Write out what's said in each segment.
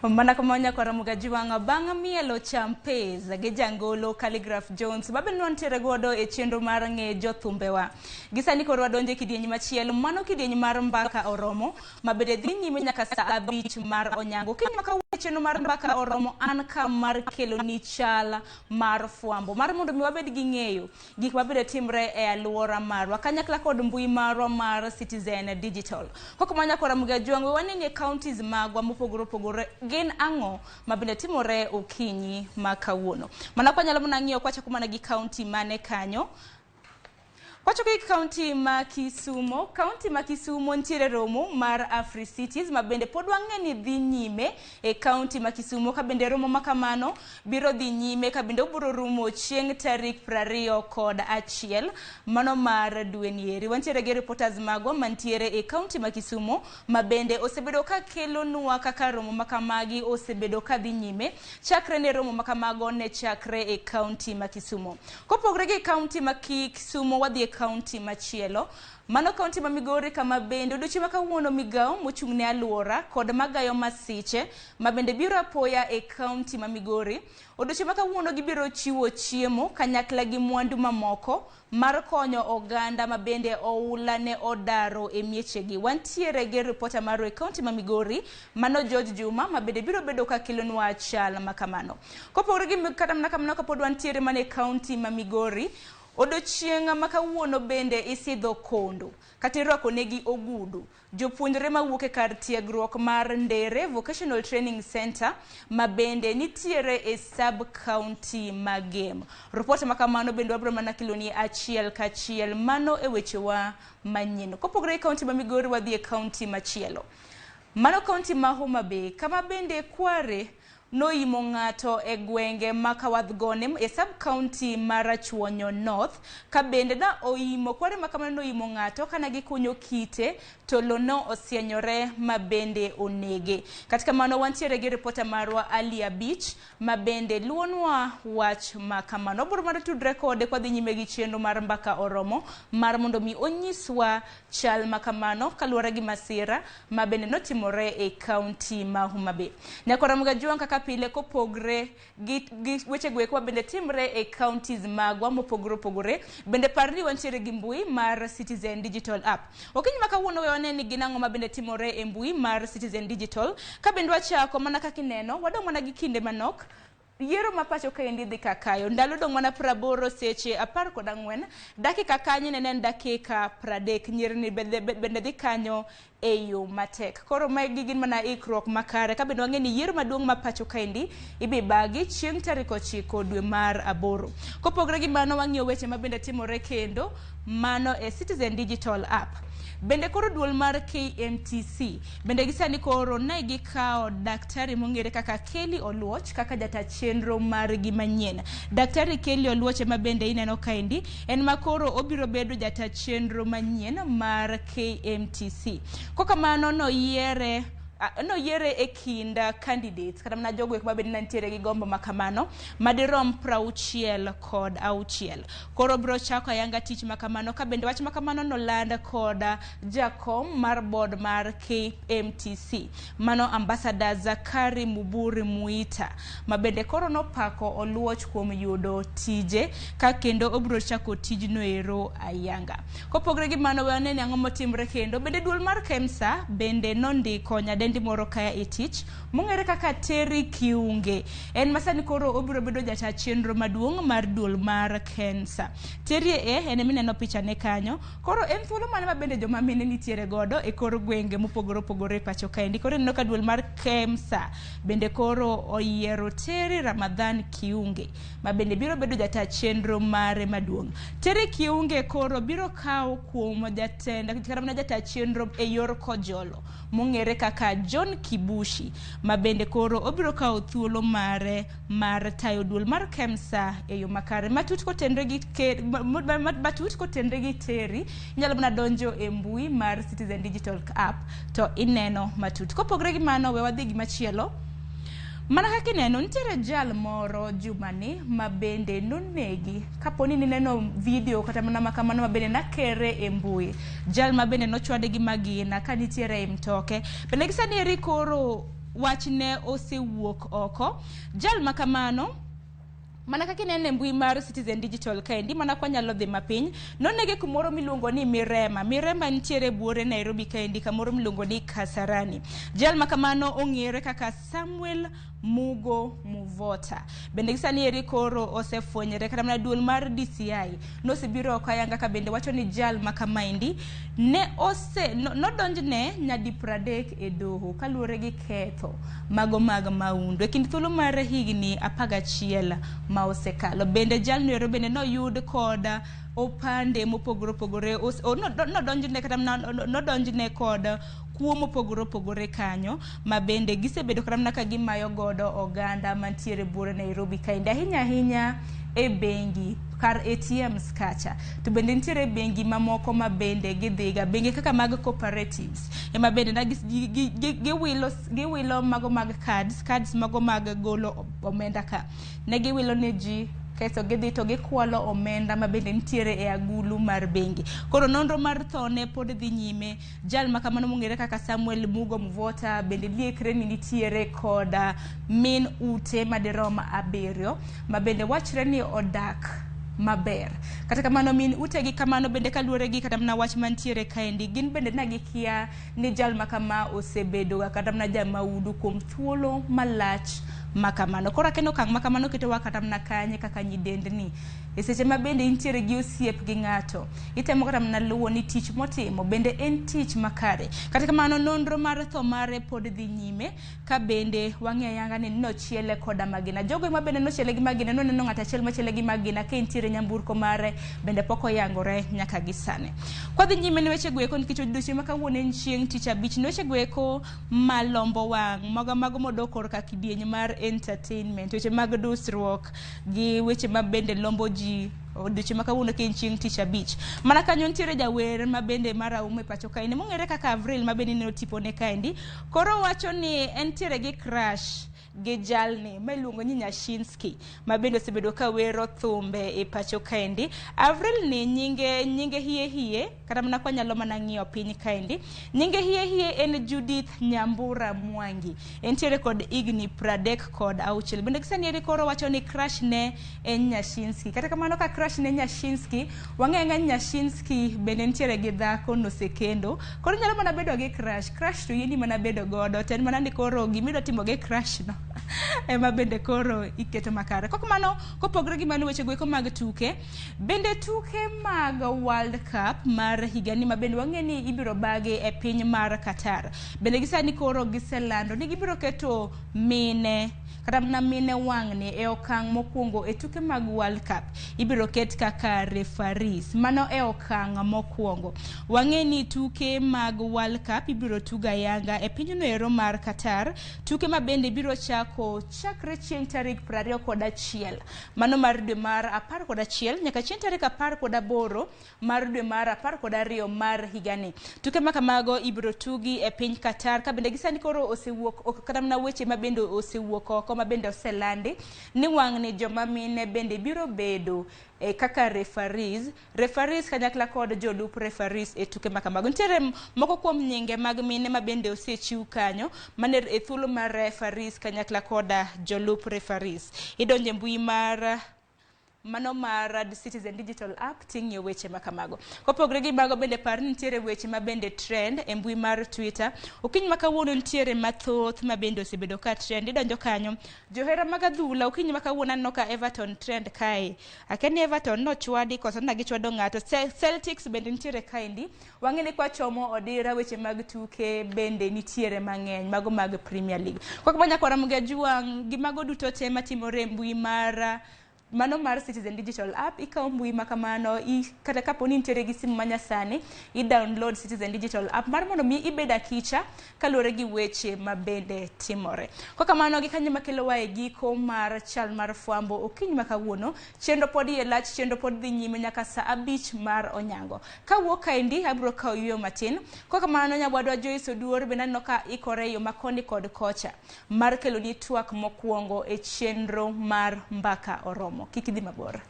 Mana kamanya kwa Ramogi wanga banga mielo champeza gejangolo Calligraph Jones babe nontere godo e chenro mar ng'e jothumbewa. Gisani koro wadonje kidienyi machielo mano kidienyi mar mbaka oromo mabede dhi nyime nyaka saa 5 mar onyango. Kiny maka chenro mar mbaka oromo an ka mar kelo ni Chal mar fwambo mar mondo mi wabed gi ng'eyo gik mabede timre e aluora marwa kanyakla kod mbui marwa mar Citizen Digital. Koko manya kwa Ramogi wanga wanene counties magwa mopogore gin ang'o mabende timore okinyi makawuono. Mana kwa nyalo muna ng'iyo kwacha kumana gi county mane kanyo. Kwacho ki county ma Kisumo, ntiere romo mar Afri Cities mabende pod wang'eni dhi nyime e county ma Kisumo kabende romo makamano biro dhi nyime kabende obiro rumo chieng' tarik 21 mano mar dwe nieri. Wantiere gi reporters magwa mantiere e county ma Kisumo mabende osebedo ka kelo nwa kaka romo makamagi osebedo ka dhi nyime chakre ne romo makamago ne chakre e county ma Kisumo. Kopogre gi county ma Kisumo wadhi e county machielo mano county ma Migori kama bende odiochieng' makawuono migao mochung'ne aluora kod magayo masiche mabende biro apoya e county ma Migori. Odiochieng' makawuono gibiro chiwo chiemo kanyakla gi mwandu mamoko mar konyo oganda mabende oula ne odaro e miechegi. Wantiere gi reporter mar e county ma Migori mano George Juma mabende biro bedo ka kelonwa chal makamano. Kopogore gi kata makamano kapod wantiere mane county ma Migori odiochieng' makawuono bende isidho kondo kata irwako negi ogudu jopuonjre mawuok e kar tiegruok mar Ndere Vocational Training Center mabende nitiere e sub county magem. Reporter makamano bende wabro mana kiloni achiel kachiel mano e wechewa manyien. Kopogre county ma Migori wadhi e county machielo mano county ma Homa Bay kama bende kware noimo ng'ato e gwenge makawadhgone e sub county mar Chuonyo North kabende na oimo kware makamano noimo ng'ato kana gikunyo kite to lono osienyore mabende onege. Katika mano wantiere gi reporter marwa Alia Beach mabende luonwa wach makamano. Obro mar tudre kode kwa dhi nyime gi chenro mar mbaka oromo mar mondo mi onyiswa chal makamano kaluwore gi masira mabende notimore e county ma Homa Bay. Nyako Ramogi wanga kaka pile kopogre gi weche gweko bende timre e counties magwa mopogore bende parni wantiere gi mbui mar Citizen Digital app. Okinyi makawuono wewane ni ginang'o mabende timore e mbui mar Citizen Digital kabende wachako mana kaka ineno wadong' mana gi kinde manok yiero mapacho kaendi dhi kakayo ndalo dong' mana 80 seche 14 dakika kanyi nenen dakika 30 nyirni bende dhi kanyo e yo matek. Koro magi gin mana ikruok makare kabende wang'eni yiero maduong' mapacho kaendi ibibagi chieng' tarik 9 dwe mar 8. Kopogre gi mano wang'iyo weche mabende timore kendo mano e Citizen Digital app. Bende koro duol mar KMTC bende gisani koro ne gikao daktari mong'ere kaka Kelly Oluoch kaka jata chenro mar gi manyien. Daktari Kelly Oluoch ma bende ineno kaendi en makoro obiro bedo jata chenro manyien mar KMTC. Kokamano noyiere e kinda candidates kata mana jogo mabende nantiere gi gombo makamano madirom 66. Koro bro chako ayanga tich makamano kabende wach makamano nolanda koda jakom mar board mar KMTC mano ambassador Zakari Muburi Muita mabende koro nopako Oluoch kuom yudo tije ka kendo obro chako tijno ero ayanga. Kopogre gi mano wanene ang'o motimre kendo bende duol mar KEMSA bende nondiko nyadendi moro kaya e tich mong'ere kaka Terry Kiunge en masani koro obiro bedo jata chenro maduong' mar duol mar KEMSA. Terry en mineno picha ne kanyo koro en thuolo mane mabende joma mine nitiere godo e kor gwenge mopogore pacho kaendi. Koro neno ka duol mar KEMSA bende koro oyiero Terry Ramadhan Kiunge mabende biro bedo jata chenro mare maduong'. Terry Kiunge koro biro kawo kuom jata chenro e yor kojolo mong'ere kaka John Kibushi mabende koro obiro kawo thuolo mare mar tayo duol mar KEMSA e yo makare. Matut kotenre gi Terry nyalo mana donjo e mbui mar Citizen Digital app to ineno matut. Kopogre gi mano we wadhi gi machielo mana kaka ineno nitiere jal moro jumani mabende nonegi kaponi nineno video kata mana makamano mabende nakere e mbui. Jal mabende nochwade gi magina ka nitiere e mtoke bende gisani eri koro wachne osewuok oko. Jal makamano mana kaka inene mbui mar Citizen Digital kaendi, mana kwa nyalo dhi mapiny, nonege kumoro miluongo ni Mirema nitiere buore Nairobi kaendi, kamoro miluongo ni Kasarani. Jal makamano ong'ere kaka Samuel Mugo Muvota. Bende gisani eri koro osefwenyre kata mana duol mar DCI nosebiro okayanga ka bende wacho ni jal makamaendi ne nodonjne nyadi 30 e doho kaluwore gi ketho mago mag maundu e kind thuolo mar higni 11 ma osekalo. Bende jal no bende noyud koda opande mopogore opogore, nodonjne kata nodonjne koda kuo mopogore opogore kanyo, ma bende gisebedo kata mana ka gimayo godo oganda mantiere buore Nairobi kaendi, ahinya e bengi kar ATMs kacha. To bende nitiere bengi mamoko ma bende gidhiga, bengi kaka mag cooperatives ema bende na giwilo mago mag cards mago mag golo omenda ka ne giwilo ne ji kaito gidhi to gikwalo omenda ma bende nitiere e agulu mar bengi. Koro nonro mar thone pod dhi nyime. Jal makamano mong'ere kaka Samuel Mugo Mvota bende liekre ni nitiere koda min ute madirom 7 ma bende wachre ni odak maber. Kata kamano min ute gi kamano bende kaluwore gi kata mana wach mantiere kaendi, gin bende na gikia ni jal makama osebedo kata mana jamaudu kuom thuolo malach makamano. Kora kendo kang makamano keto wakata mana kanye kaka nyidendni e seche ma bende nitiere gi osiep gi ng'ato, itemo kata mana luwo ni tich motimo bende en tich makare. Kata kamano nonro mar tho mare pod dhi nyime, ka bende wang'e yanga ni nochiele koda magina. Jogo ma bende nochiele gi magina noneno ng'at achiel machiele gi magina ka nitiere nyamburko mare bende pok oyangore nyaka gisane. Kwa dhi nyime ni weche gweko nikech odiochieng' ma kawuono en chieng' tich abich, ni weche gweko malombo wang' mago modokor ka kidieny mar entertainment, weche mag dusruok gi weche ma bende lombo ji odiochieng' ma kawuono ka en chieng' tich abich. Mana kanyo nitiere jawer ma bende maraume pacho kaendi mong'ere kaka Avril ma bende neno tipone kaendi, koro wacho ni entiere gi crush gi jalni ma iluongo ni Nyashinski ma bende osebedo ka wero thumbe e pacho kaendi. Avril ni nyinge hie kata mana kwa nyalo mana ng'iyo piny kaendi, nyinge hie en Judith Nyambura Mwangi, entiere kod igni 36. Bende gisani eri koro wacho ni crush ne en Nyashinski. Kata kamano ka crush ne Nyashinski, wang'e Nyashinski bende nitiere gi dhako nosekendo, koro nyalo mana bedo gi crush to yeni mana bedo godo, ten mana ni koro gimiro timo gi crush no ema bende koro iketo makare. Kok mano kopogre gi mano weche gweko mag tuke, bende tuke mag World Cup mar higani ma bende wang'e ni ibiro bagi e piny mar Qatar, bende gisani koro giselando ni gibiro keto mine kata na mine wang'ni e okang' mokwongo e tuke mag World Cup, ibiro ket kaka referees. Mano e okang' mokwongo. Wang'e ni tuke mag World Cup ibiro tuga yanga e pinyno ero mar Qatar, tuke ma bende biro chakre chieng' tarik 21 mano mar dwe mar 11 nyaka chieng' tarik 18 mar dwe mar 12 mar higani. Tuke makamago ibiro tugi e piny Qatar, ka bende gisani koro osewuok kata mana weche ma bende osewuok oko ma bende oselandi ni wang'ni joma mine bende biro bedo kaka referees kanyakla kod jolup referees e tuke makamago. Nitiere moko kuom nyinge mag mine ma bende osechiw kanyo mane e thuolo mar referees kanyakla koda jolup referees. Idonje mbui mar mano mar Citizen Digital App ting'yo weche makamago. Kopogre gi mago bende par nitiere weche ma bende trend e mbui mar Twitter. Okinyi ma kawuono nitiere mathoth ma bende osebedo ka trend. Idonjo kanyo, johera mag adhula okinyi ma kawuono aneno ka Everton trend kae. Akeni Everton no chwadi kosa na gichwado ng'ato. Celtics bende nitiere kaendi. Wang'e ni kwa chomo odira weche mag tuke bende nitiere mang'eny mago mag Premier League. Kwa kabanya kwa Ramogi gi mago duto te matimore mbui mar mano mar Citizen Digital App. Ikaw mbui makamano kata kapo ni nitiere gi simu manyasani, i-download Citizen Digital App mar mondo mi ibeda kicha kaluwore gi weche mabende timore. Kwa kamano gi kanyo makelo wae giko mar chal mar fwambo okinyi makawuono. Chenro pod lach, chenro pod dhi nyime nyaka saa 5 mar onyango. Kawuok kaendi abro kaw yweyo matin. Kwa kamano nyabwadwa Joyce Oduor bende aneno ka ikore yo makoni kod kocha mar kelo ni twak mokwongo e chenro mar mbaka oromo. Kiki dhi mabor.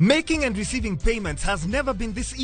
Making and receiving payments has never been this easy.